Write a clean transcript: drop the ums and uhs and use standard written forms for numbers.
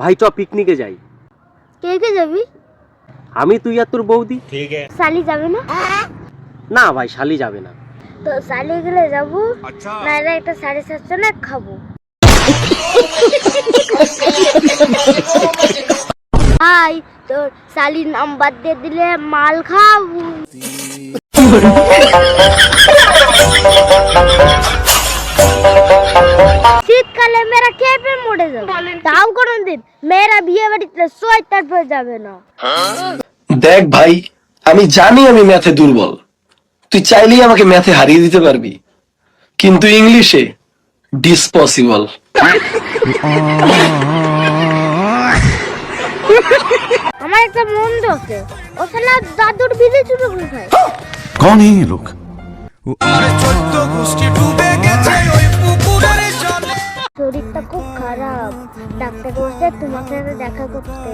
ভাই চ পিকনিকে যাই। কে কে যাবি? আমি, তুই আর তোর বৌদি। ঠিক আছে। শালি যাবে না? না ভাই, শালি যাবে না। তো শালি গেলে যাবো, নাহলে একটা 750 না খাবো। ভাই তোর শালির নাম্বার দিয়ে দিলে মাল খাবো। শীতকালে মেয়েরা খেপে মরে যাবে, তাও কোনদিন মেয়েরা বিয়ে বাড়িতে সোয়েটার পরে যাবে না। দেখ ভাই, আমি জানি আমি ম্যাথে দুর্বল, তুই চাইলেই আমাকে ম্যাথে হারিয়ে দিতে পারবি, কিন্তু ইংলিশে ডিসপসিবল। আমার একটা বন্ধু আছে, ও শালা দাদুর বিড়ি চুরি করে খায়। कौन है ये लोग? শরীরটা খুব খারাপ, ডাক্তার বলছে তোমার সাথে দেখা করতে।